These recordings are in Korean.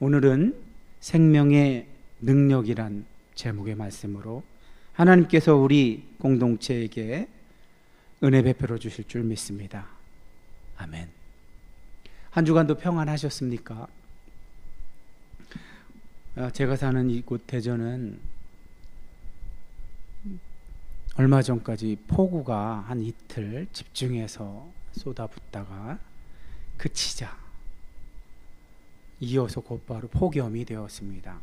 오늘은 생명의 능력이란 제목의 말씀으로 하나님께서 우리 공동체에게 은혜 베풀어 주실 줄 믿습니다. 아멘. 한 주간도 평안하셨습니까? 제가 사는 이곳 대전은 얼마 전까지 폭우가 한 이틀 집중해서 쏟아붓다가 그치자 이어서 곧바로 폭염이 되었습니다.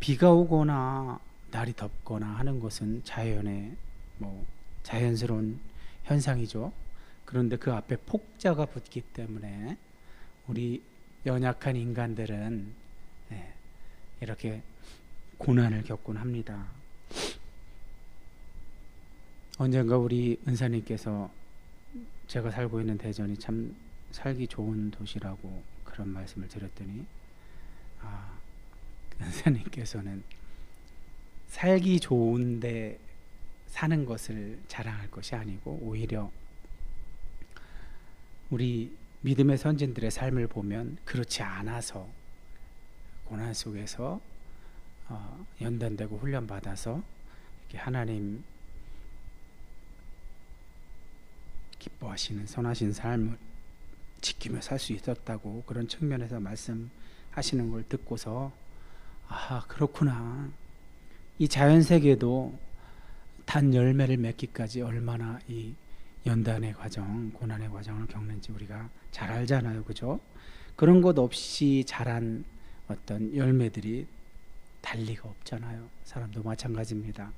비가 오거나 날이 덥거나 하는 것은 자연의 자연스러운 현상이죠. 그런데 그 앞에 폭자가 붙기 때문에 우리 연약한 인간들은 이렇게 고난을 겪곤 합니다. 언젠가 우리 은사님께서 제가 살고 있는 대전이 참 살기 좋은 도시라고 그런 말씀을 드렸더니 은사님께서는 살기 좋은데 사는 것을 자랑할 것이 아니고 오히려 우리 믿음의 선진들의 삶을 보면 그렇지 않아서 고난 속에서 연단되고 훈련받아서 이렇게 하나님 기뻐하시는 선하신 삶을 지키며 살 수 있었다고 그런 측면에서 말씀하시는 걸 듣고서 그렇구나. 이 자연세계도 단 열매를 맺기까지 얼마나 이 연단의 과정, 고난의 과정을 겪는지 우리가 잘 알잖아요. 그죠? 그런 것 없이 자란 어떤 열매들이 달 리가 없잖아요. 사람도 마찬가지입니다.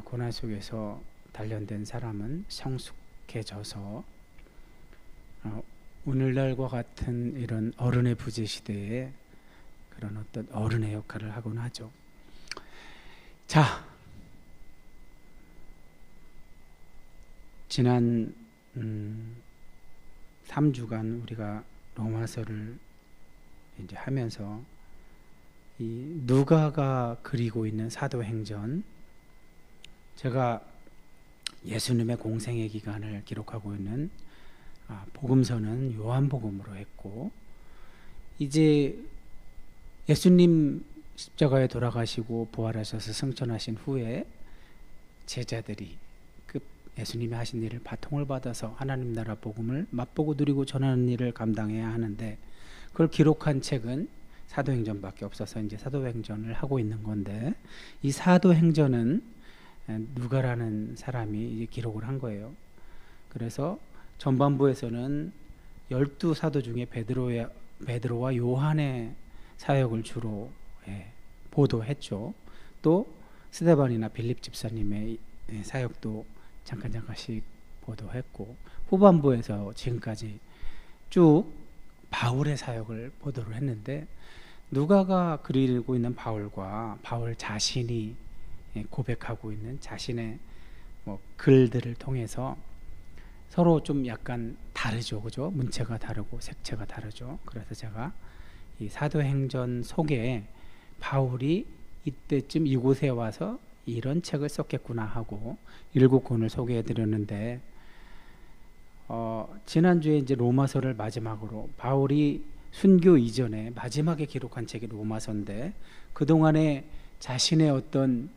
고난 속에서 단련된 사람은 성숙해져서 오늘날과 같은 이런 어른의 부재 시대에 그런 어떤 어른의 역할을 하곤 하죠. 자, 지난 3주간 우리가 로마서를 이제 하면서 이 누가가 그리고 있는 사도행전, 제가 예수님의 공생의 기간을 기록하고 있는 복음서는 요한복음으로 했고, 이제 예수님 십자가에 돌아가시고 부활하셔서 승천하신 후에 제자들이 그 예수님이 하신 일을 바통을 받아서 하나님 나라 복음을 맛보고 누리고 전하는 일을 감당해야 하는데, 그걸 기록한 책은 사도행전밖에 없어서 이제 사도행전을 하고 있는 건데, 이 사도행전은 누가라는 사람이 이제 기록을 한 거예요. 그래서 전반부에서는 12사도 중에 베드로와 요한의 사역을 주로 보도했죠. 또 스데반이나 빌립 집사님의 사역도 잠깐씩 보도했고, 후반부에서 지금까지 쭉 바울의 사역을 보도를 했는데, 누가가 그리고 있는 바울과 바울 자신이 고백하고 있는 자신의 글들을 통해서 서로 좀 약간 다르죠. 그죠? 문체가 다르고 색채가 다르죠. 그래서 제가 이 사도행전 속에 바울이 이때쯤 이곳에 와서 이런 책을 썼겠구나 하고 7권을 소개해 드렸는데, 지난주에 이제 로마서를 마지막으로, 바울이 순교 이전에 마지막에 기록한 책이 로마서인데, 그동안에 자신의 어떤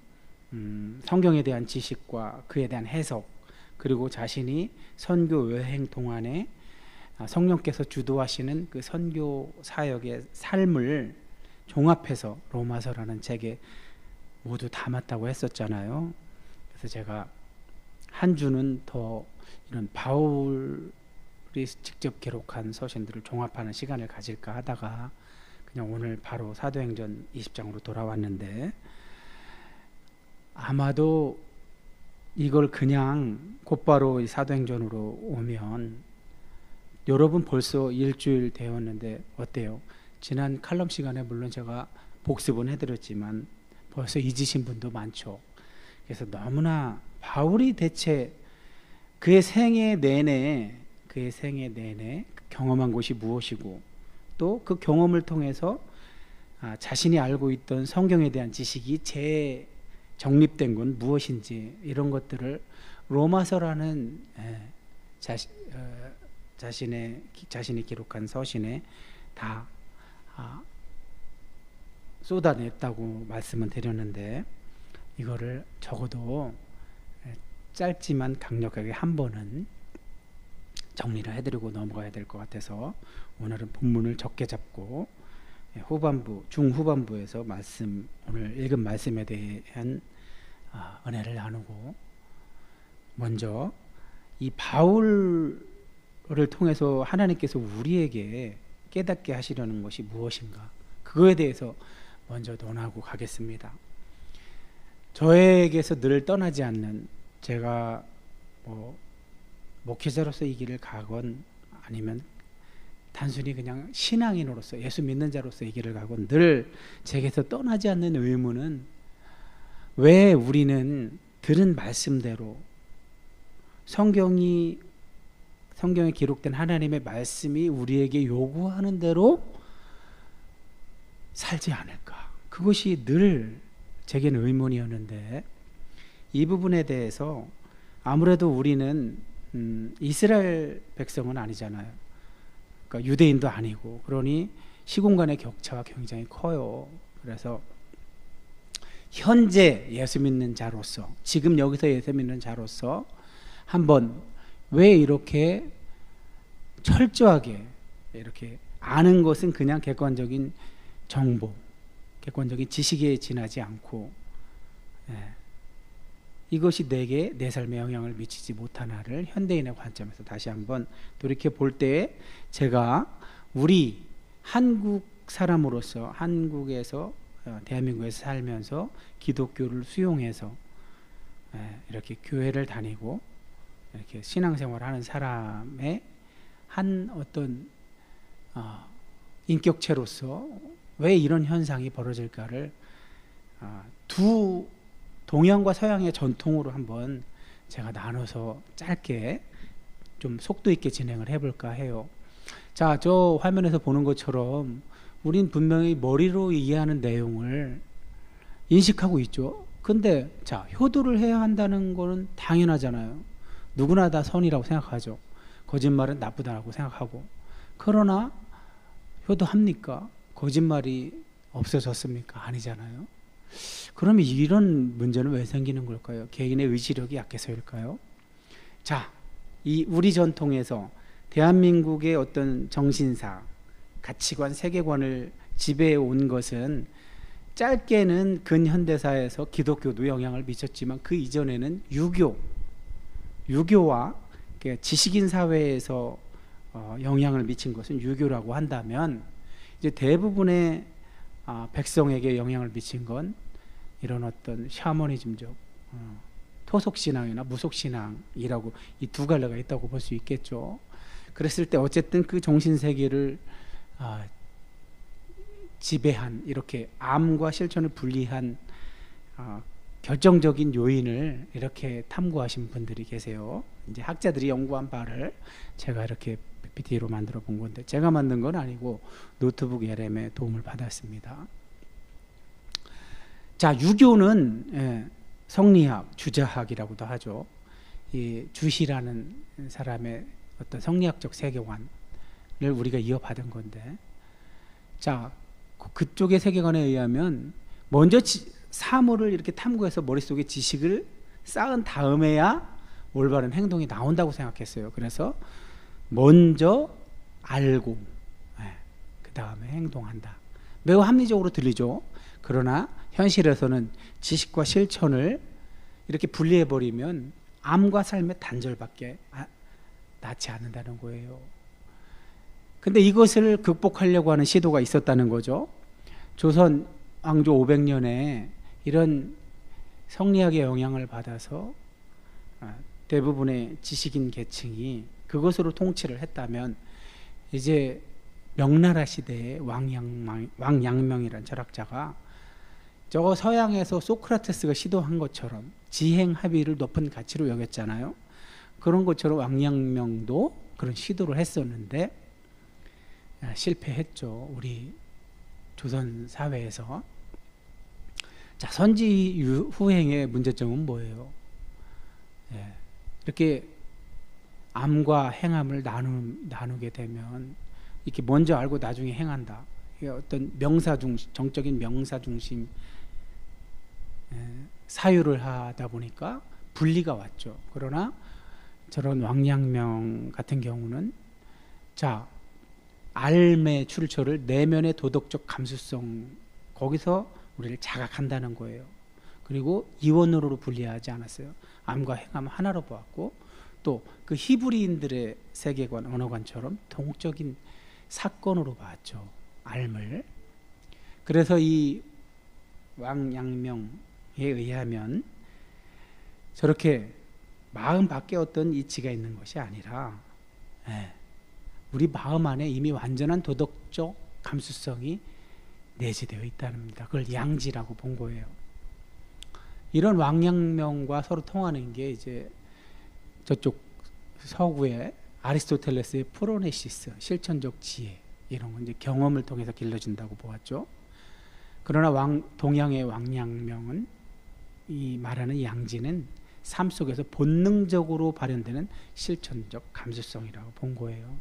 성경에 대한 지식과 그에 대한 해석, 그리고 자신이 선교 여행 동안에 성령께서 주도하시는 그 선교 사역의 삶을 종합해서 로마서라는 책에 모두 담았다고 했었잖아요. 그래서 제가 한 주는 더 이런 바울이 직접 기록한 서신들을 종합하는 시간을 가질까 하다가 그냥 오늘 바로 사도행전 20장으로 돌아왔는데, 아마도 이걸 그냥 곧바로 이 사도행전으로 오면 여러분 벌써 일주일 되었는데 어때요? 지난 칼럼 시간에 물론 제가 복습은 해드렸지만 벌써 잊으신 분도 많죠. 그래서 너무나 바울이 대체 그의 생애 내내 경험한 것이 무엇이고, 또 그 경험을 통해서 자신이 알고 있던 성경에 대한 지식이 정립된 건 무엇인지, 이런 것들을 로마서라는 자신이 기록한 서신에 다 쏟아냈다고 말씀을 드렸는데, 이거를 적어도 짧지만 강력하게 한 번은 정리를 해드리고 넘어가야 될 것 같아서 오늘은 본문을 적게 잡고 중후반부에서 오늘 읽은 말씀에 대한 은혜를 나누고, 먼저 이 바울을 통해서 하나님께서 우리에게 깨닫게 하시려는 것이 무엇인가, 그거에 대해서 먼저 논하고 가겠습니다. 저에게서 늘 떠나지 않는, 제가 목회자로서 이 길을 가건 아니면 단순히 그냥 신앙인으로서 예수 믿는 자로서 이 길을 가건 늘 제게서 떠나지 않는 의문은, 왜 우리는 들은 말씀대로 성경에 기록된 하나님의 말씀이 우리에게 요구하는 대로 살지 않을까? 그것이 늘 제게는 의문이었는데, 이 부분에 대해서 아무래도 우리는 이스라엘 백성은 아니잖아요. 그러니까 유대인도 아니고, 그러니 시공간의 격차가 굉장히 커요. 그래서 현재 예수 믿는 자로서, 지금 여기서 예수 믿는 자로서 한번 왜 이렇게 철저하게 이렇게 아는 것은 그냥 객관적인 정보, 객관적인 지식에 지나지 않고, 이것이 내 삶에 영향을 미치지 못하나를 현대인의 관점에서 다시 한번 돌이켜 볼 때에, 제가 우리 한국 사람으로서 한국에서 대한민국에서 살면서 기독교를 수용해서 이렇게 교회를 다니고 이렇게 신앙생활을 하는 사람의 한 어떤 인격체로서 왜 이런 현상이 벌어질까를 두 동양과 서양의 전통으로 한번 제가 나눠서 짧게 좀 속도 있게 진행을 해볼까 해요. 자, 저 화면에서 보는 것처럼 우린 분명히 머리로 이해하는 내용을 인식하고 있죠. 근데 자, 효도를 해야 한다는 거는 당연하잖아요. 누구나 다 선이라고 생각하죠. 거짓말은 나쁘다고 생각하고. 그러나 효도합니까? 거짓말이 없어졌습니까? 아니잖아요. 그러면 이런 문제는 왜 생기는 걸까요? 개인의 의지력이 약해서일까요? 자, 이 우리 전통에서 대한민국의 어떤 정신사, 가치관, 세계관을 지배해 온 것은 짧게는 근현대사에서 기독교도 영향을 미쳤지만, 그 이전에는 유교와 지식인 사회에서 영향을 미친 것은 유교라고 한다면, 이제 대부분의 백성에게 영향을 미친 건 이런 어떤 샤머니즘적 토속신앙이나 무속신앙이라고 이 두 갈래가 있다고 볼 수 있겠죠. 그랬을 때 어쨌든 그 정신세계를 지배한, 이렇게 암과 실천을 분리한 결정적인 요인을 이렇게 탐구하신 분들이 계세요. 이제 학자들이 연구한 바를 제가 이렇게 PPT로 만들어 본 건데, 제가 만든 건 아니고 노트북 LM의 도움을 받았습니다. 자, 유교는 성리학, 주자학이라고도 하죠. 이 주시라는 사람의 어떤 성리학적 세계관을 우리가 이어받은 건데, 자, 그쪽의 세계관에 의하면 먼저 사물을 이렇게 탐구해서 머릿속에 지식을 쌓은 다음에야 올바른 행동이 나온다고 생각했어요. 그래서 먼저 알고 그 다음에 행동한다. 매우 합리적으로 들리죠. 그러나 현실에서는 지식과 실천을 이렇게 분리해버리면 암과 삶의 단절밖에 낫지 않는다는 거예요. 근데 이것을 극복하려고 하는 시도가 있었다는 거죠. 조선 왕조 500년에 이런 성리학의 영향을 받아서 대부분의 지식인 계층이 그것으로 통치를 했다면, 이제 명나라 시대에 왕양명이라는 철학자가 저 서양에서 소크라테스가 시도한 것처럼 지행합의를 높은 가치로 여겼잖아요. 그런 것처럼 왕양명도 그런 시도를 했었는데 실패했죠. 우리 조선 사회에서. 자, 선지 후행의 문제점은 뭐예요? 이렇게 암과 행암을 나누게 되면 이렇게 먼저 알고 나중에 행한다. 이게 어떤 명사 중심, 정적인 명사 중심 사유를 하다 보니까 분리가 왔죠. 그러나 저런 왕양명 같은 경우는 자, 알의 출처를 내면의 도덕적 감수성, 거기서 우리를 자각한다는 거예요. 그리고 이원으로 분리하지 않았어요. 암과 행함 하나로 보았고, 또 그 히브리인들의 세계관, 언어관처럼 동적인 사건으로 봤죠. 알을. 그래서 이 왕양명에 의하면 저렇게 마음 밖에 어떤 이치가 있는 것이 아니라 우리 마음 안에 이미 완전한 도덕적 감수성이 내재되어 있다는 겁니다. 그걸 양지라고 본 거예요. 이런 왕양명과 서로 통하는 게 이제 저쪽 서구의 아리스토텔레스의 프로네시스, 실천적 지혜, 이런 건 이제 경험을 통해서 길러진다고 보았죠. 그러나 동양의 왕양명은, 이 말하는 양지는 삶 속에서 본능적으로 발현되는 실천적 감수성이라고 본 거예요.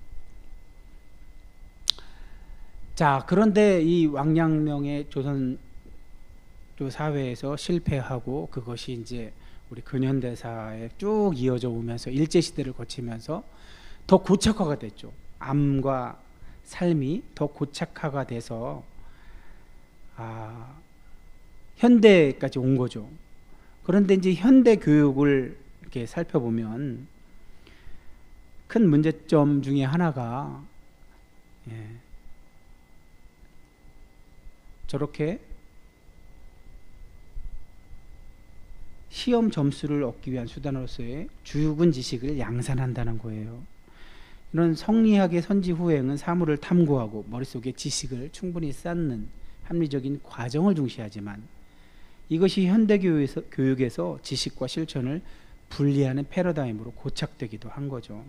자, 그런데 이 왕양명의 조선조 사회에서 실패하고 그것이 이제 우리 근현대사에 쭉 이어져 오면서 일제시대를 거치면서 더 고착화가 됐죠. 암과 삶이 더 고착화가 돼서 현대까지 온 거죠. 그런데 이제 현대 교육을 이렇게 살펴보면 큰 문제점 중에 하나가 저렇게 시험 점수를 얻기 위한 수단으로서의 죽은 지식을 양산한다는 거예요. 이런 성리학의 선지 후행은 사물을 탐구하고 머릿속에 지식을 충분히 쌓는 합리적인 과정을 중시하지만, 이것이 현대 교육에서 지식과 실천을 분리하는 패러다임으로 고착되기도 한 거죠.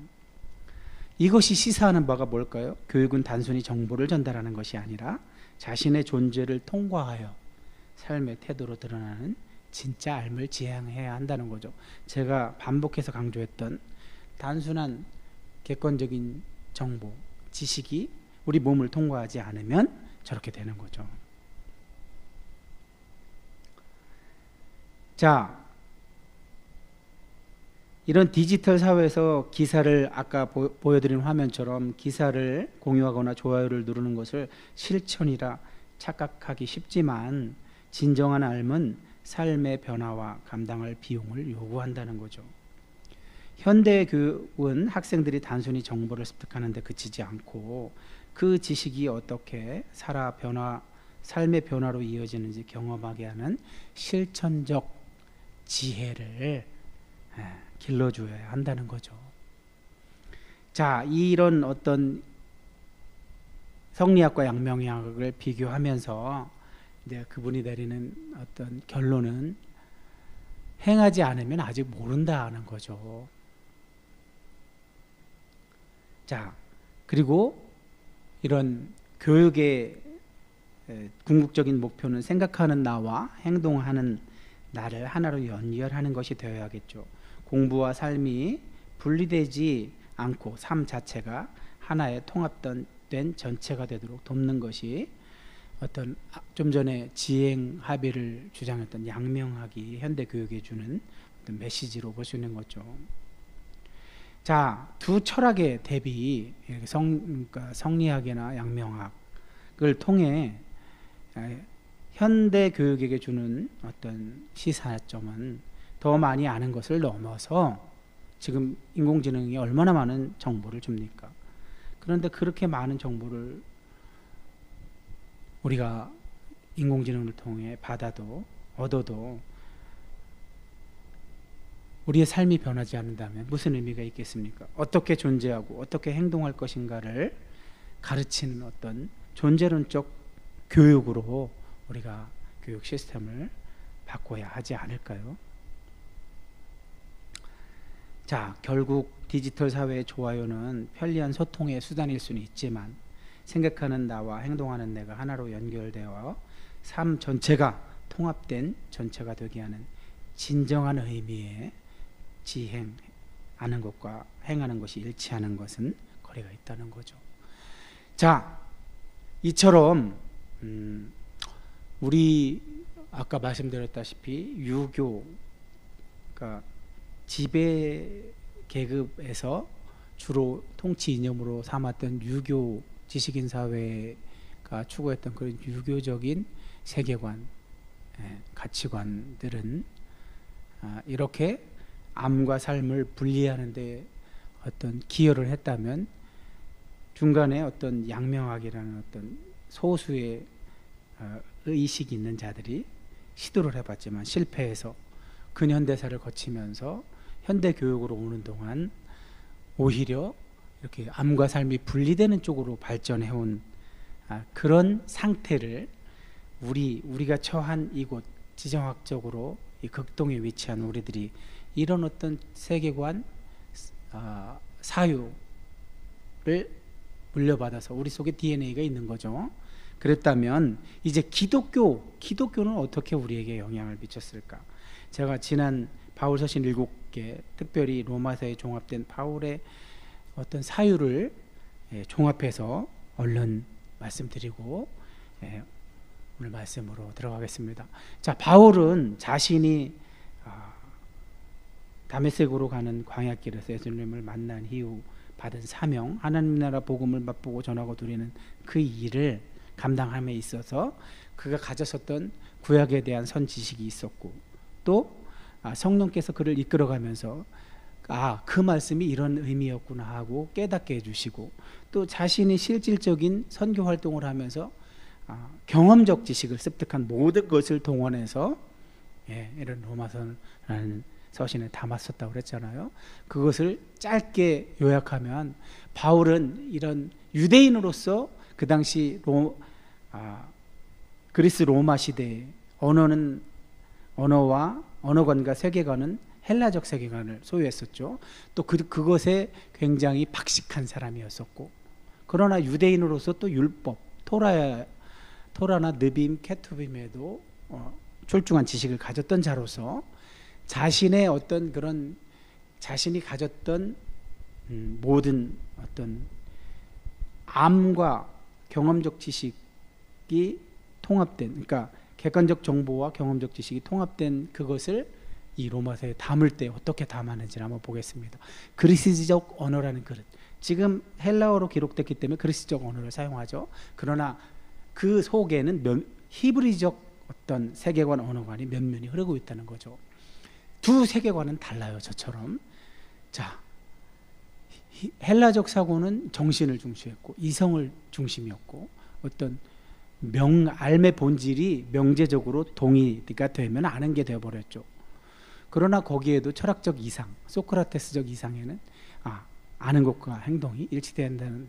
이것이 시사하는 바가 뭘까요? 교육은 단순히 정보를 전달하는 것이 아니라 자신의 존재를 통과하여 삶의 태도로 드러나는 진짜 삶을 지향해야 한다는 거죠. 제가 반복해서 강조했던 단순한 객관적인 정보, 지식이 우리 몸을 통과하지 않으면 저렇게 되는 거죠. 자, 이런 디지털 사회에서 기사를 아까 보여드린 화면처럼 기사를 공유하거나 좋아요를 누르는 것을 실천이라 착각하기 쉽지만, 진정한 삶은 삶의 변화와 감당할 비용을 요구한다는 거죠. 현대 교육은 학생들이 단순히 정보를 습득하는 데 그치지 않고 그 지식이 어떻게 삶의 변화로 이어지는지 경험하게 하는 실천적 지혜를 길러줘야 한다는 거죠. 자, 이런 어떤 성리학과 양명학을 비교하면서 이제 그분이 내리는 어떤 결론은 행하지 않으면 아직 모른다는 거죠. 자, 그리고 이런 교육의 궁극적인 목표는 생각하는 나와 행동하는 나를 하나로 연결하는 것이 되어야겠죠. 공부와 삶이 분리되지 않고 삶 자체가 하나의 통합된 전체가 되도록 돕는 것이 어떤 좀 전에 지행 합의를 주장했던 양명학이 현대 교육에 주는 어떤 메시지로 볼 수 있는 거죠. 자, 두 철학의 대비, 그러니까 성리학이나 양명학을 통해 현대 교육에게 주는 어떤 시사점은 더 많이 아는 것을 넘어서 지금 인공지능이 얼마나 많은 정보를 줍니까? 그런데 그렇게 많은 정보를 우리가 인공지능을 통해 얻어도 우리의 삶이 변하지 않는다면 무슨 의미가 있겠습니까? 어떻게 존재하고 어떻게 행동할 것인가를 가르치는 어떤 존재론적 교육으로 우리가 교육 시스템을 바꿔야 하지 않을까요? 자, 결국 디지털 사회의 좋아요는 편리한 소통의 수단일 수는 있지만 생각하는 나와 행동하는 내가 하나로 연결되어 삶 전체가 통합된 전체가 되게 하는 진정한 의미의 지행하는 것과 행하는 것이 일치하는 것은 거리가 있다는 거죠. 자, 이처럼 우리 아까 말씀드렸다시피 유교, 그러니까 지배 계급에서 주로 통치 이념으로 삼았던 유교 지식인 사회가 추구했던 그런 유교적인 세계관, 가치관들은 이렇게 암과 삶을 분리하는 데 어떤 기여를 했다면, 중간에 어떤 양명학이라는 어떤 소수의 의식이 있는 자들이 시도를 해봤지만 실패해서 근현대사를 거치면서 현대 교육으로 오는 동안 오히려 이렇게 암과 삶이 분리되는 쪽으로 발전해온 그런 상태를 우리가 처한 이곳, 지정학적으로 이 극동에 위치한 우리들이 이런 어떤 세계관, 사유를 물려받아서 우리 속에 DNA가 있는 거죠. 그랬다면 이제 기독교는 어떻게 우리에게 영향을 미쳤을까? 제가 지난 바울 서신 7개, 특별히 로마서에 종합된 바울의 어떤 사유를 종합해서 얼른 말씀드리고 오늘 말씀으로 들어가겠습니다. 자, 바울은 자신이 다메섹으로 가는 광야길에서 예수님을 만난 이후 받은 사명, 하나님 나라 복음을 맛보고 전하고 누리는 그 일을 감당함에 있어서 그가 가졌었던 구약에 대한 선지식이 있었고, 또 성령께서 그를 이끌어가면서 그 말씀이 이런 의미였구나 하고 깨닫게 해주시고, 또 자신이 실질적인 선교 활동을 하면서 경험적 지식을 습득한 모든 것을 동원해서 이런 로마서라는 서신에 담았었다고 그랬잖아요. 그것을 짧게 요약하면 바울은 이런 유대인으로서 그 당시 그리스 로마 시대의 언어와 언어관과 세계관은 헬라적 세계관을 소유했었죠. 또 그것에 굉장히 박식한 사람이었었고, 그러나 유대인으로서 또 율법, 토라나 느빔, 케투빔에도 출중한 지식을 가졌던 자로서 자신의 어떤 그런 자신이 가졌던 모든 어떤 암과 경험적 지식이 통합된, 그러니까 객관적 정보와 경험적 지식이 통합된 그것을 이 로마서에 담을 때 어떻게 담았는지 한번 보겠습니다. 그리스적 언어라는 그릇, 지금 헬라어로 기록됐기 때문에 그리스적 언어를 사용하죠. 그러나 그 속에는 히브리적 어떤 세계관, 언어관이 면면이 흐르고 있다는 거죠. 두 세계관은 달라요. 저처럼. 자, 헬라적 사고는 정신을 중시했고 이성을 중심이었고, 어떤 삶의 본질이 명제적으로 동의가 되면 아는 게 되어버렸죠. 그러나 거기에도 철학적 이상, 소크라테스적 이상에는 아는 것과 행동이 일치된다는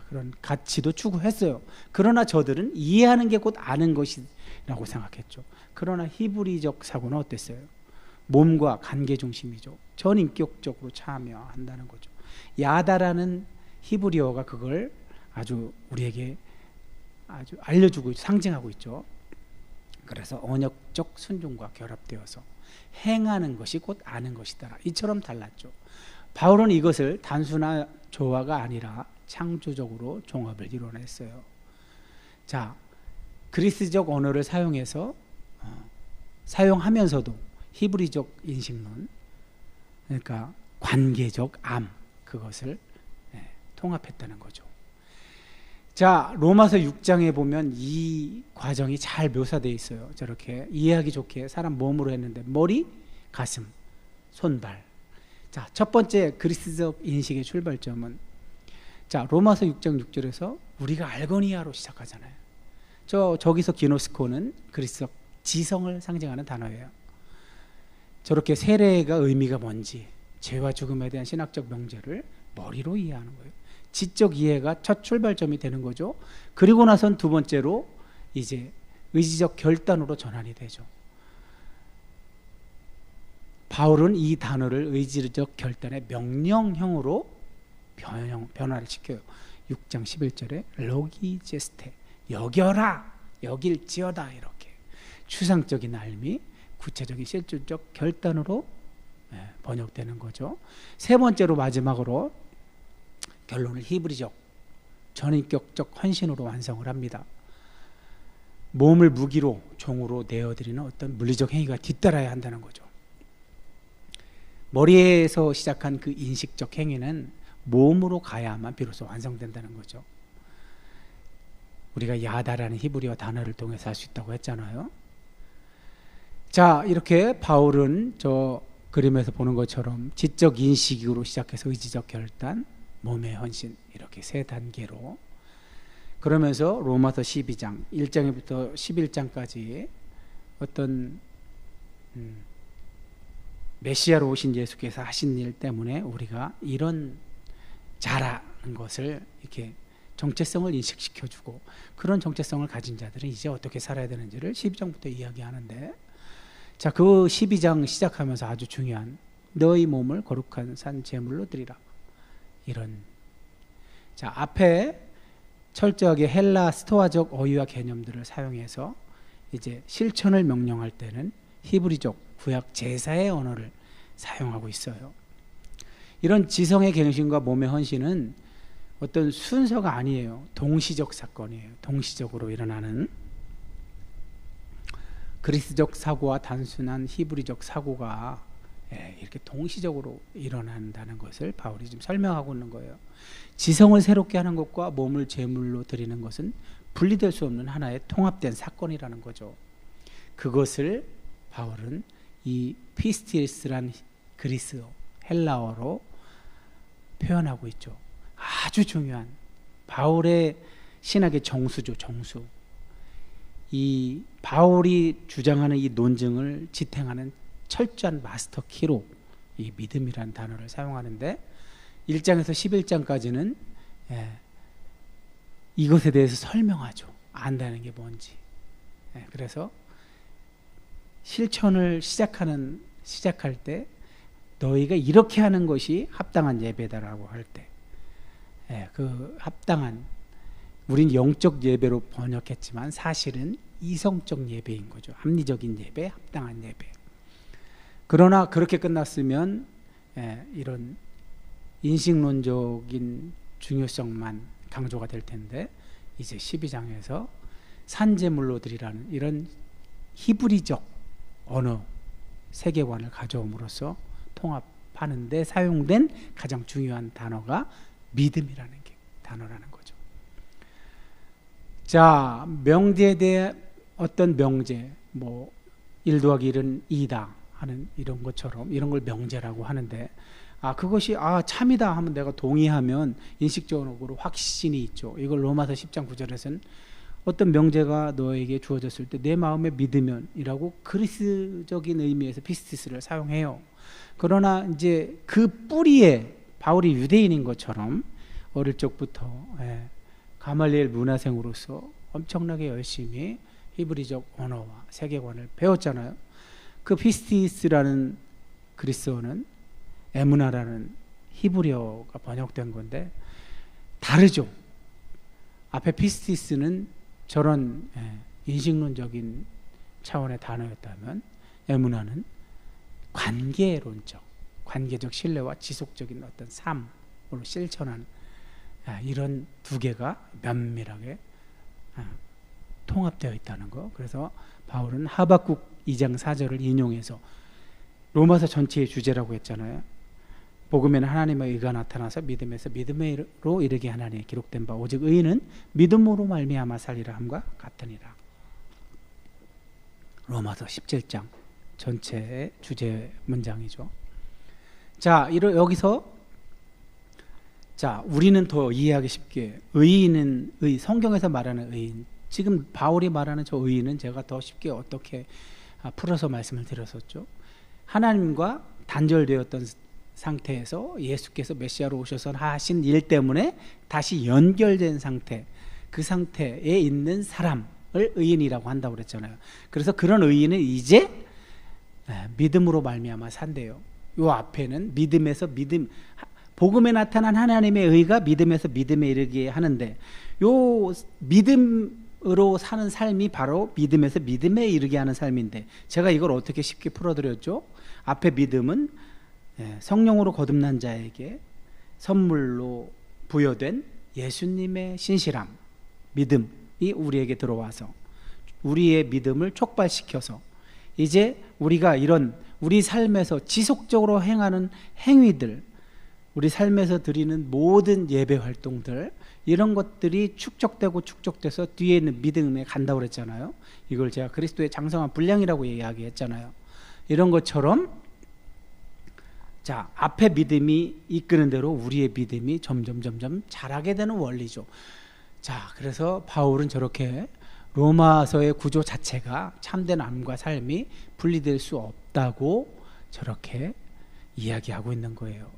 그런 가치도 추구했어요. 그러나 저들은 이해하는 게 곧 아는 것이라고 생각했죠. 그러나 히브리적 사고는 어땠어요? 몸과 관계 중심이죠. 전인격적으로 참여한다는 거죠. 야다라는 히브리어가 그걸 아주 우리에게 아주 알려주고 상징하고 있죠. 그래서 언역적 순종과 결합되어서 행하는 것이 곧 아는 것이다. 이처럼 달랐죠. 바울은 이것을 단순한 조화가 아니라 창조적으로 종합을 이뤄냈어요. 자, 그리스적 언어를 사용하면서도 히브리적 인식론, 그러니까 관계적 암, 그것을 통합했다는 거죠. 자, 로마서 6장에 보면 이 과정이 잘 묘사되어 있어요. 저렇게 이해하기 좋게 사람 몸으로 했는데 머리, 가슴, 손발. 자, 첫 번째 그리스적 인식의 출발점은, 자, 로마서 6장 6절에서 우리가 알고니아로 시작하잖아요. 저기서 기노스코는 그리스적 지성을 상징하는 단어예요. 저렇게 세례가 의미가 뭔지, 죄와 죽음에 대한 신학적 명제를 머리로 이해하는 거예요. 지적 이해가 첫 출발점이 되는 거죠. 그리고 나선 두 번째로 이제 의지적 결단으로 전환이 되죠. 바울은 이 단어를 의지적 결단의 명령형으로 변화를 시켜요. 6장 11절에 로기제스테, 여겨라, 여길지어다, 이렇게 추상적인 알미, 구체적인 실질적 결단으로 번역되는 거죠. 세 번째로 마지막으로 결론을 히브리적 전인격적 헌신으로 완성을 합니다. 몸을 무기로 종으로 내어드리는 어떤 물리적 행위가 뒤따라야 한다는 거죠. 머리에서 시작한 그 인식적 행위는 몸으로 가야만 비로소 완성된다는 거죠. 우리가 야다라는 히브리어 단어를 통해서 할 수 있다고 했잖아요. 자, 이렇게 바울은 저 그림에서 보는 것처럼 지적 인식으로 시작해서 의지적 결단, 몸의 헌신, 이렇게 세 단계로, 그러면서 로마서 12장 1장부터 11장까지 어떤 메시아로 오신 예수께서 하신 일 때문에 우리가 이런 자라는 것을 이렇게 정체성을 인식시켜주고, 그런 정체성을 가진 자들은 이제 어떻게 살아야 되는지를 12장부터 이야기하는데, 자, 그 12장 시작하면서 아주 중요한 너희 몸을 거룩한 산 제물로 드리라, 이런, 자, 앞에 철저하게 헬라 스토아적 어휘와 개념들을 사용해서 이제 실천을 명령할 때는 히브리적 구약 제사의 언어를 사용하고 있어요. 이런 지성의 갱신과 몸의 헌신은 어떤 순서가 아니에요. 동시적 사건이에요. 동시적으로 일어나는, 그리스적 사고와 단순한 히브리적 사고가 이렇게 동시적으로 일어난다는 것을 바울이 지금 설명하고 있는 거예요. 지성을 새롭게 하는 것과 몸을 제물로 드리는 것은 분리될 수 없는 하나의 통합된 사건이라는 거죠. 그것을 바울은 이 피스티스란 그리스어, 헬라어로 표현하고 있죠. 아주 중요한 바울의 신학의 정수죠, 정수. 이 바울이 주장하는 이 논증을 지탱하는 철저한 마스터 키로 이 믿음이라는 단어를 사용하는데, 1장에서 11장까지는 이것에 대해서 설명하죠. 안다는 게 뭔지. 그래서 실천을 시작할 때 너희가 이렇게 하는 것이 합당한 예배다라고 할 때, 그 합당한, 우린 영적 예배로 번역했지만 사실은 이성적 예배인 거죠. 합리적인 예배, 합당한 예배. 그러나 그렇게 끝났으면 이런 인식론적인 중요성만 강조가 될 텐데, 이제 12장에서 산제물로 드리라는 이런 히브리적 언어 세계관을 가져옴으로써 통합하는 데 사용된 가장 중요한 단어가 믿음이라는 게 단어라는 거죠. 자, 명제에 대해 어떤 명제, 뭐 1 더하기 1은 2다 하는 이런 것처럼, 이런 걸 명제라고 하는데, 그것이 참이다 하면 내가 동의하면 인식적으로 확신이 있죠. 이걸 로마서 10장 9절에서는 어떤 명제가 너에게 주어졌을 때 내 마음에 믿으면이라고 그리스적인 의미에서 피스티스를 사용해요. 그러나 이제 그 뿌리에 바울이 유대인인 것처럼 어릴 적부터 가말리엘 문화생으로서 엄청나게 열심히 히브리적 언어와 세계관을 배웠잖아요. 그 피스티스라는 그리스어는 에무나라는 히브리어가 번역된 건데 다르죠. 앞에 피스티스는 저런 인식론적인 차원의 단어였다면, 에무나는 관계론적, 관계적 신뢰와 지속적인 어떤 삶으로 실천하는 이런 두 개가 면밀하게 통합되어 있다는 거. 그래서 바울은 하박국 2장 4절을 인용해서 로마서 전체의 주제라고 했잖아요. 복음에는 하나님의 의가 나타나서 믿음에서 믿음으로 이르게 하나니 기록된 바 오직 의인은 믿음으로 말미암아 살리라 함과 같으니라. 로마서 17장 전체의 주제 문장이죠. 자, 여기서 우리는 더 이해하기 쉽게 의인은 성경에서 말하는 의인, 지금 바울이 말하는 저 의인은 제가 더 쉽게 어떻게 풀어서 말씀을 드렸었죠. 하나님과 단절되었던 상태에서 예수께서 메시아로 오셔서 하신 일 때문에 다시 연결된 상태, 그 상태에 있는 사람을 의인이라고 한다고 그랬잖아요. 그래서 그런 의인은 이제 믿음으로 말미암아 산대요. 요 앞에는 믿음에서 믿음, 복음에 나타난 하나님의 의가 믿음에서 믿음에 이르게 하는데, 요 믿음으로 사는 삶이 바로 믿음에서 믿음에 이르게 하는 삶인데, 제가 이걸 어떻게 쉽게 풀어드렸죠? 앞에 믿음은 성령으로 거듭난 자에게 선물로 부여된 예수님의 신실함, 믿음이 우리에게 들어와서 우리의 믿음을 촉발시켜서 이제 우리가 이런 우리 삶에서 지속적으로 행하는 행위들, 우리 삶에서 드리는 모든 예배 활동들, 이런 것들이 축적돼서 뒤에 있는 믿음에 간다고 그랬잖아요. 이걸 제가 그리스도의 장성한 분량이라고 이야기했잖아요. 이런 것처럼 자, 앞에 믿음이 이끄는 대로 우리의 믿음이 점점 자라게 되는 원리죠. 자, 그래서 바울은 저렇게 로마서의 구조 자체가 참된 암과 삶이 분리될 수 없다고 저렇게 이야기하고 있는 거예요.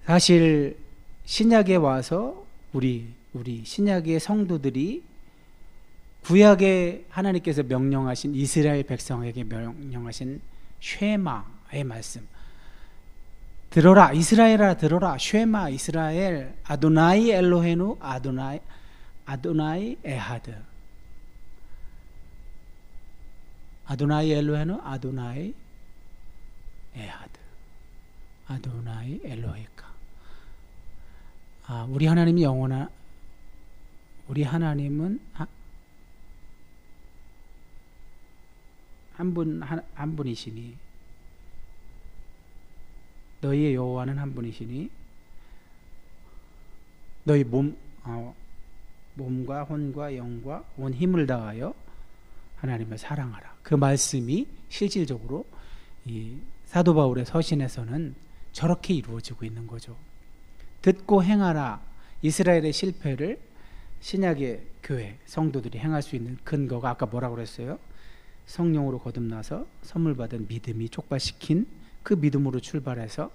사실 신약에 와서 우리 신약의 성도들이 구약에 하나님께서 명령하신 이스라엘 백성에게 명령하신 쉐마의 말씀, 들어라 이스라엘아 들어라, 쉐마 이스라엘 아도나이 엘로헤누 아도나이 에하드, 아도나이 엘로헤누 아도나이 에하드, 아도나이 엘로헤카. 우리 하나님이 영원한, 우리 하나님은 한 분이시니, 너희의 여호와는 한 분이시니 너희 몸과 혼과 영과 온 힘을 다하여 하나님을 사랑하라. 그 말씀이 실질적으로 이 사도 바울의 서신에서는 저렇게 이루어지고 있는 거죠. 듣고 행하라. 이스라엘의 실패를 신약의 교회 성도들이 행할 수 있는 근거가 아까 뭐라고 그랬어요? 성령으로 거듭나서 선물 받은 믿음이 촉발시킨 그 믿음으로 출발해서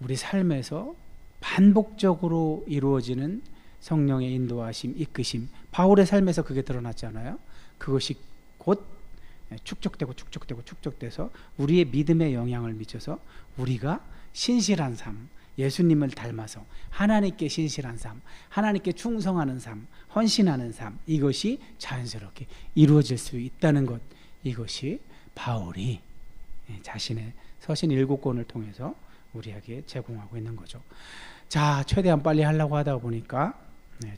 우리 삶에서 반복적으로 이루어지는 성령의 인도하심, 이끄심, 바울의 삶에서 그게 드러났잖아요. 그것이 곧 축적돼서 우리의 믿음에 영향을 미쳐서 우리가 신실한 삶, 예수님을 닮아서 하나님께 신실한 삶, 하나님께 충성하는 삶, 헌신하는 삶, 이것이 자연스럽게 이루어질 수 있다는 것, 이것이 바울이 자신의 서신 7권을 통해서 우리에게 제공하고 있는 거죠. 자, 최대한 빨리 하려고 하다 보니까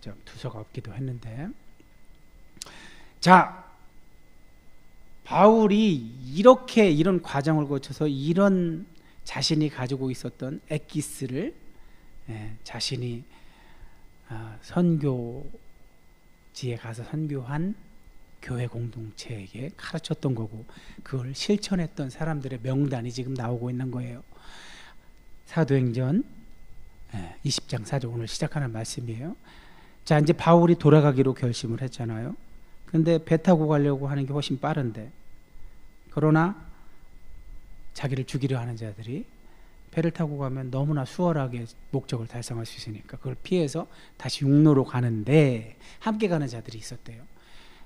좀 두서가 없기도 했는데, 자, 바울이 이렇게 이런 과정을 거쳐서 이런 자신이 가지고 있었던 엑기스를 자신이 선교지에 가서 선교한 교회 공동체에게 가르쳤던 거고, 그걸 실천했던 사람들의 명단이 지금 나오고 있는 거예요. 사도행전 20장 4절, 오늘 시작하는 말씀이에요. 자, 이제 바울이 돌아가기로 결심을 했잖아요. 근데 배 타고 가려고 하는 게 훨씬 빠른데, 그러나 자기를 죽이려 하는 자들이 배를 타고 가면 너무나 수월하게 목적을 달성할 수 있으니까 그걸 피해서 다시 육로로 가는데 함께 가는 자들이 있었대요.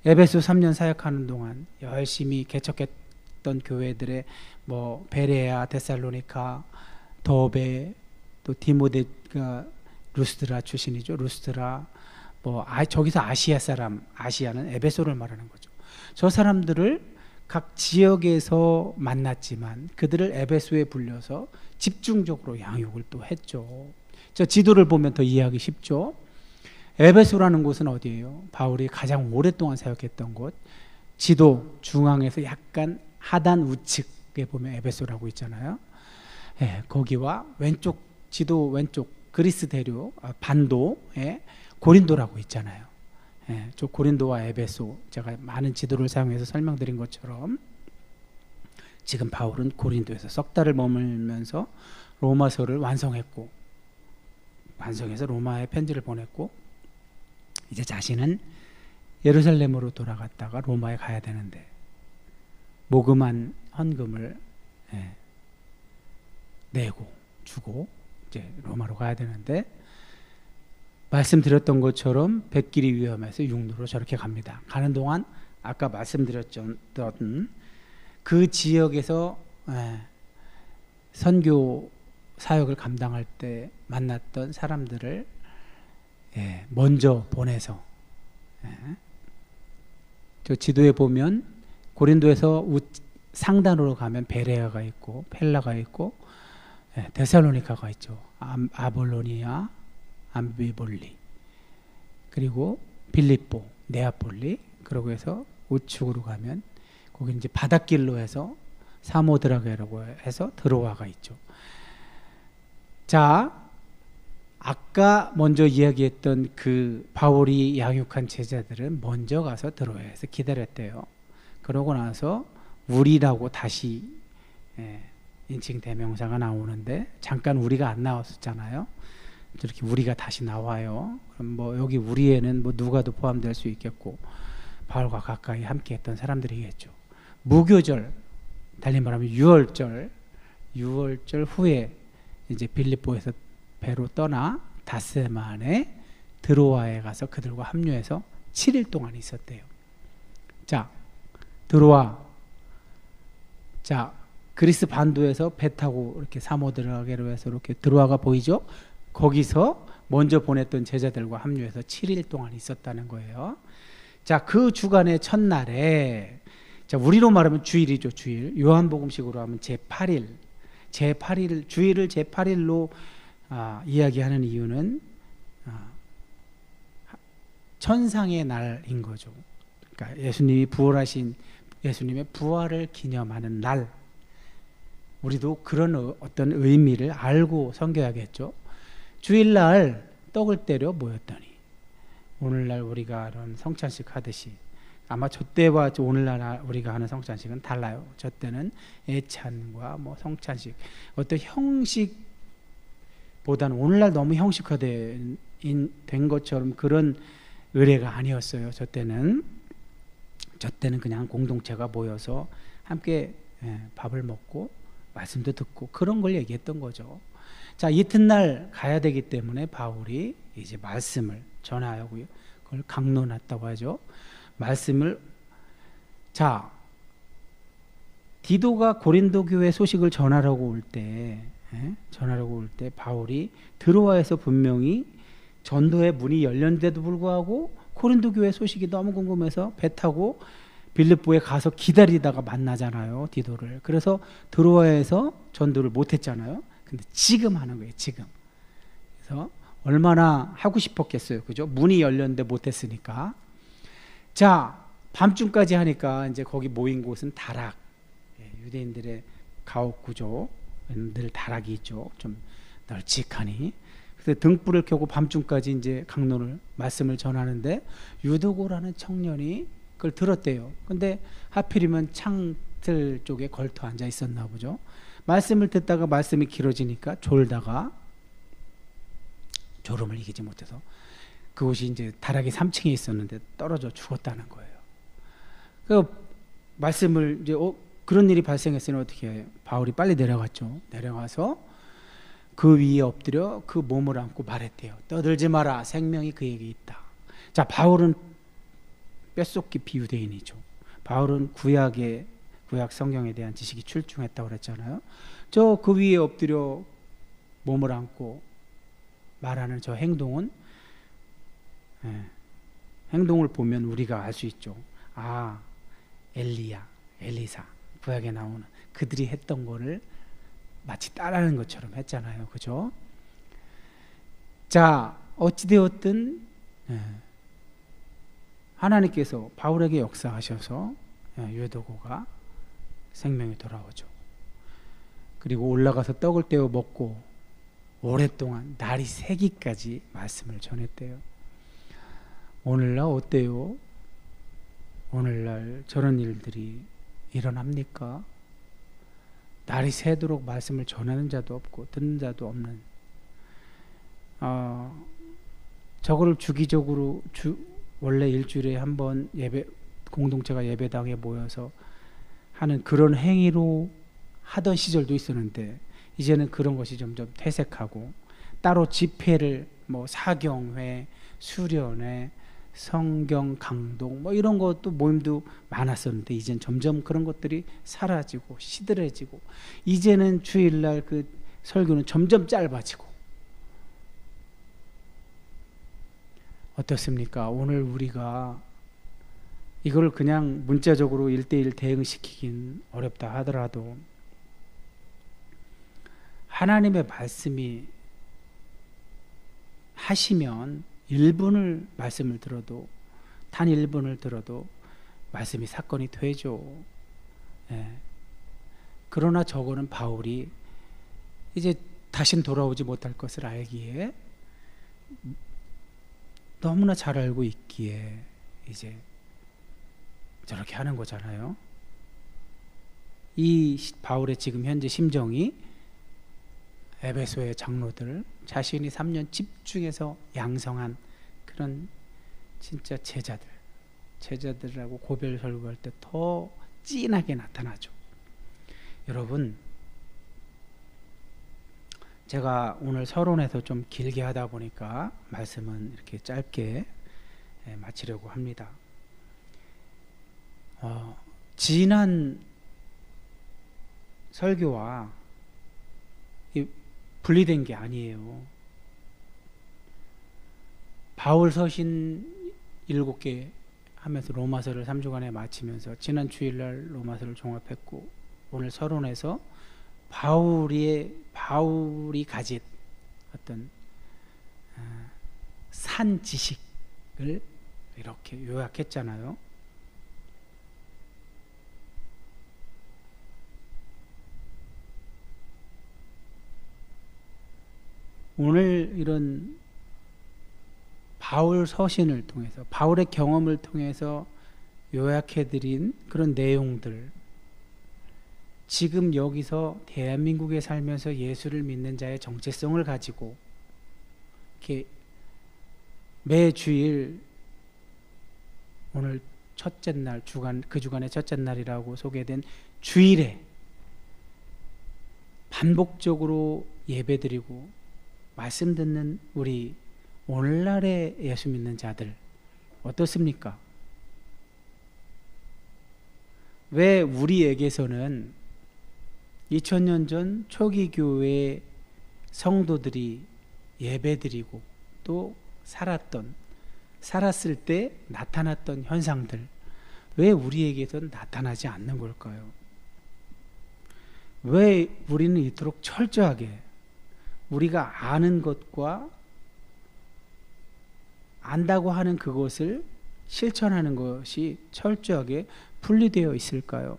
에베소 3년 사역하는 동안 열심히 개척했던 교회들의 뭐 베레아, 데살로니카, 더베, 또 디모데가 루스드라 출신이죠. 루스드라, 뭐 저기서 아시아 사람, 아시아는 에베소를 말하는 거죠. 저 사람들을 각 지역에서 만났지만 그들을 에베소에 불려서 집중적으로 양육을 또 했죠. 저 지도를 보면 더 이해하기 쉽죠. 에베소라는 곳은 어디예요? 바울이 가장 오랫동안 사역했던 곳. 지도 중앙에서 약간 하단 우측에 보면 에베소라고 있잖아요. 거기와 왼쪽, 지도 왼쪽 그리스 대륙 반도에 고린도라고 있잖아요. 저 고린도와 에베소, 제가 많은 지도를 사용해서 설명드린 것처럼 지금 바울은 고린도에서 석 달을 머물면서 로마서를 완성해서 로마에 편지를 보냈고, 이제 자신은 예루살렘으로 돌아갔다가 로마에 가야 되는데 모금한 헌금을 내고 주고 이제 로마로 가야 되는데, 말씀드렸던 것처럼 뱃길이 위험해서 육로로 저렇게 갑니다. 가는 동안 아까 말씀드렸던 그 지역에서 선교 사역을 감당할 때 만났던 사람들을 먼저 보내서, 저 지도에 보면 고린도에서 상단으로 가면 베레아가 있고 펠라가 있고 데살로니카가 있죠. 아볼로니아, 암비볼리, 그리고 빌립보, 네아폴리, 그러고 해서 우측으로 가면 거기 이제 바닷길로 해서 사모드라게라고 해서 드로아가 있죠. 자, 아까 먼저 이야기했던 그 바울이 양육한 제자들은 먼저 가서 드로아에서 기다렸대요. 그러고 나서 우리라고 다시 인칭 대명사가 나오는데 잠깐 우리가 안 나왔었잖아요. 이렇게 우리가 다시 나와요. 그럼 뭐 여기 우리에는 뭐 누가도 포함될 수 있겠고 바울과 가까이 함께했던 사람들이겠죠. 무교절, 달리 말하면 유월절 후에 이제 빌립보에서 배로 떠나 닷새 만에 드로아에 가서 그들과 합류해서 7일 동안 있었대요. 자, 드로아. 자, 그리스 반도에서 배 타고 이렇게 사모드라게로 해서 이렇게 드로아가 보이죠? 거기서 먼저 보냈던 제자들과 합류해서 7일 동안 있었다는 거예요. 자, 그 주간의 첫날에, 자, 우리로 말하면 주일이죠, 주일. 요한복음식으로 하면 제8일. 주일을 제8일로 이야기하는 이유는 천상의 날인 거죠. 그러니까 예수님의 부활을 기념하는 날. 우리도 그런 어떤 의미를 알고 섬겨야겠죠. 주일날 떡을 때려 모였더니, 오늘날 우리가 하는 성찬식 하듯이, 아마 저 때와 오늘날 우리가 하는 성찬식은 달라요. 저 때는 애찬과 뭐 성찬식, 어떤 형식보다는 오늘날 너무 형식화된 것처럼 그런 의례가 아니었어요. 저 때는 그냥 공동체가 모여서 함께 밥을 먹고 말씀도 듣고 그런 걸 얘기했던 거죠. 자, 이튿날 가야 되기 때문에 바울이 이제 말씀을 전하고요. 그걸 강론했다고 하죠. 말씀을, 자, 디도가 고린도 교회 소식을 전하려고 올 때 바울이 드로아에서 분명히 전도의 문이 열렸는데도 불구하고 고린도 교회 소식이 너무 궁금해서 배 타고 빌립보에 가서 기다리다가 만나잖아요, 디도를. 그래서 드로아에서 전도를 못했잖아요. 근데 지금 하는 거예요, 지금. 그래서 얼마나 하고 싶었겠어요, 그죠? 문이 열렸는데 못했으니까. 자, 밤중까지 하니까 이제 거기 모인 곳은 다락, 유대인들의 가옥 구조, 늘 다락이 있죠. 좀 널찍하니. 그래서 등불을 켜고 밤중까지 이제 말씀을 전하는데 유도고라는 청년이 그걸 들었대요. 근데 하필이면 창틀 쪽에 걸터 앉아 있었나 보죠. 말씀을 듣다가 말씀이 길어지니까 졸다가 졸음을 이기지 못해서 그곳이 이제 다락이 3층에 있었는데 떨어져 죽었다는 거예요. 그 말씀을 이제 그런 일이 발생했으니 어떻게 해요? 바울이 빨리 내려갔죠. 내려가서 그 위에 엎드려 그 몸을 안고 말했대요. 떠들지 마라. 생명이 그에게 있다. 자, 바울은 뼛속 깊이 유대인이죠. 바울은 구약 성경에 대한 지식이 출중했다고 그랬잖아요. 저 그 위에 엎드려 몸을 안고 말하는 저 행동은, 행동을 보면 우리가 알 수 있죠. 아, 엘리야, 엘리사, 구약에 나오는 그들이 했던 거를 마치 따라하는 것처럼 했잖아요. 그죠? 자, 어찌되었든 하나님께서 바울에게 역사하셔서 유도고가 생명이 돌아오죠. 그리고 올라가서 떡을 떼어 먹고 오랫동안 날이 새기까지 말씀을 전했대요. 오늘날 어때요? 오늘날 저런 일들이 일어납니까? 날이 새도록 말씀을 전하는 자도 없고 듣는 자도 없는, 저거를 주기적으로 원래 일주일에 한 번 공동체가 예배당에 모여서 하는 그런 행위로 하던 시절도 있었는데 이제는 그런 것이 점점 퇴색하고 따로 집회를 뭐 사경회, 수련회, 성경 강동 뭐 이런 것도 모임도 많았었는데 이젠 점점 그런 것들이 사라지고 시들해지고 이제는 주일날 그 설교는 점점 짧아지고. 어떻습니까? 오늘 우리가 이걸 그냥 문자적으로 1:1 대응시키긴 어렵다 하더라도 하시면 1분을 말씀을 들어도 단 1분을 들어도 말씀이 사건이 되죠. 예. 그러나 저거는 바울이 이제 다신 돌아오지 못할 것을 알기에 너무나 잘 알고 있기에 이제 저렇게 하는 거잖아요. 이 바울의 지금 현재 심정이 에베소의 장로들 자신이 3년 집중해서 양성한 그런 진짜 제자들하고 고별 설교할 때 더 진하게 나타나죠. 여러분, 제가 오늘 서론에서 좀 길게 하다 보니까 말씀은 이렇게 짧게 마치려고 합니다. 지난 설교와 분리된 게 아니에요. 바울 서신 7개 하면서 로마서를 3주간에 마치면서 지난 주일날 로마서를 종합했고 오늘 서론에서 바울이 가진 어떤 산 지식을 이렇게 요약했잖아요. 오늘 이런 바울 서신을 통해서 바울의 경험을 통해서 요약해드린 그런 내용들, 지금 여기서 대한민국에 살면서 예수를 믿는 자의 정체성을 가지고 이렇게 매 주일 오늘 첫째 날 그 주간의 첫째 날이라고 소개된 주일에 반복적으로 예배드리고 말씀 듣는 우리 오늘날의 예수 믿는 자들 어떻습니까? 왜 우리에게서는 2000년 전 초기 교회 성도들이 예배드리고 또 살았을 때 나타났던 현상들 왜 우리에게서는 나타나지 않는 걸까요? 왜 우리는 이토록 철저하게 우리가 아는 것과 안다고 하는 그것을 실천하는 것이 철저하게 분리되어 있을까요?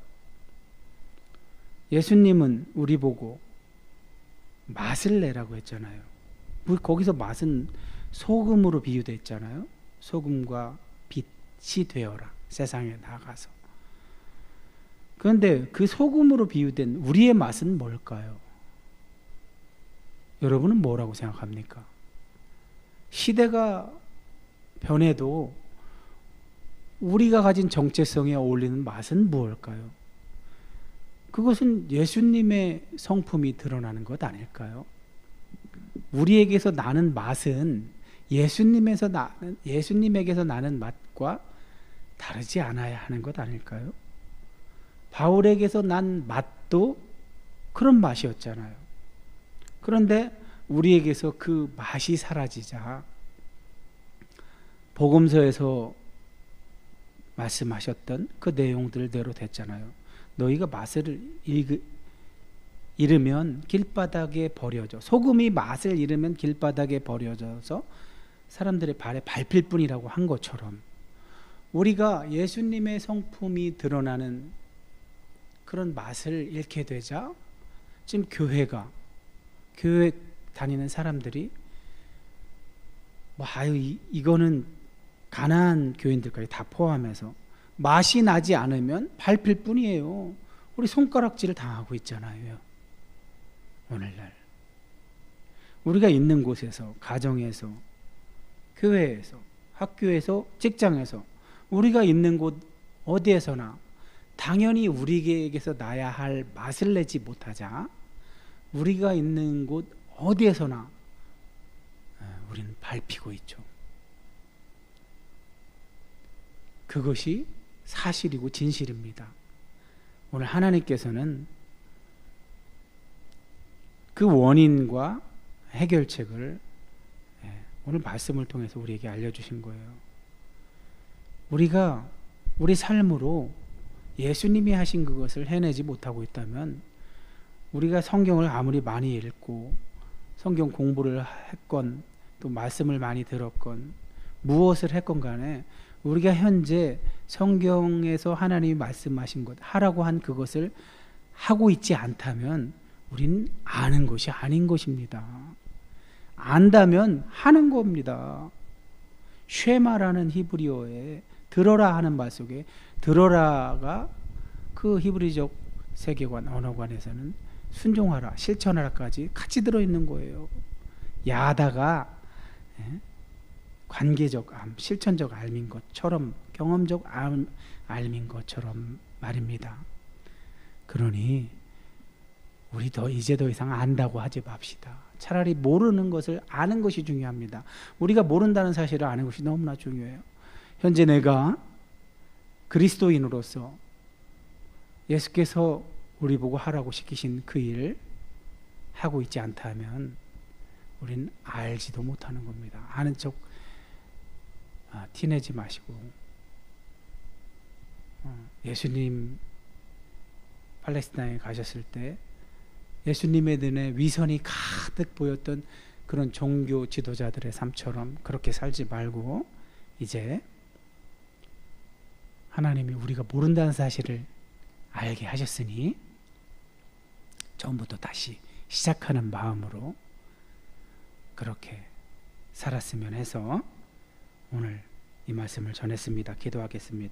예수님은 우리 보고 맛을 내라고 했잖아요. 거기서 맛은 소금으로 비유되어 있잖아요. 소금과 빛이 되어라. 세상에 나가서. 그런데 그 소금으로 비유된 우리의 맛은 뭘까요? 여러분은 뭐라고 생각합니까? 시대가 변해도 우리가 가진 정체성에 어울리는 맛은 무엇일까요? 그것은 예수님의 성품이 드러나는 것 아닐까요? 우리에게서 나는 맛은 예수님에게서 나는 맛과 다르지 않아야 하는 것 아닐까요? 바울에게서 난 맛도 그런 맛이었잖아요. 그런데 우리에게서 그 맛이 사라지자 복음서에서 말씀하셨던 그 내용들대로 됐잖아요. 너희가 맛을 잃으면 길바닥에 버려져. 소금이 맛을 잃으면 길바닥에 버려져서 사람들의 발에 밟힐 뿐이라고 한 것처럼 우리가 예수님의 성품이 드러나는 그런 맛을 잃게 되자 지금 교회 다니는 사람들이 이거는 가난한 교인들까지 다 포함해서 맛이 나지 않으면 밟힐 뿐이에요. 우리 손가락질을 당하고 있잖아요. 오늘날 우리가 있는 곳에서, 가정에서, 교회에서, 학교에서, 직장에서 우리가 있는 곳 어디에서나 당연히 우리에게서 나야 할 맛을 내지 못하자 우리가 있는 곳 어디에서나 우리는 밟히고 있죠. 그것이 사실이고 진실입니다. 오늘 하나님께서는 그 원인과 해결책을 오늘 말씀을 통해서 우리에게 알려주신 거예요. 우리가 우리 삶으로 예수님이 하신 그것을 해내지 못하고 있다면 우리가 성경을 아무리 많이 읽고 성경 공부를 했건 또 말씀을 많이 들었건 무엇을 했건 간에 우리가 현재 성경에서 하나님이 말씀하신 것, 하라고 한 그것을 하고 있지 않다면 우린 아는 것이 아닌 것입니다. 안다면 하는 겁니다. 쉐마라는 히브리어에 들어라 하는 말 속에 들어라가 그 히브리적 세계관 언어관에서는 순종하라, 실천하라까지 같이 들어있는 거예요. 야다가 관계적 암, 실천적 암인 것처럼, 경험적 암인 것처럼 말입니다. 그러니 우리 이제 더 이상 안다고 하지 맙시다. 차라리 모르는 것을 아는 것이 중요합니다. 우리가 모른다는 사실을 아는 것이 너무나 중요해요. 현재 내가 그리스도인으로서 예수께서 우리 보고 하라고 시키신 그 일 하고 있지 않다면 우린 알지도 못하는 겁니다. 아는 척 티내지 마시고, 예수님 팔레스타인에 가셨을 때 예수님의 눈에 위선이 가득 보였던 그런 종교 지도자들의 삶처럼 그렇게 살지 말고, 이제 하나님이 우리가 모른다는 사실을 알게 하셨으니 처음부터 다시 시작하는 마음으로 그렇게 살았으면 해서 오늘 이 말씀을 전했습니다. 기도하겠습니다.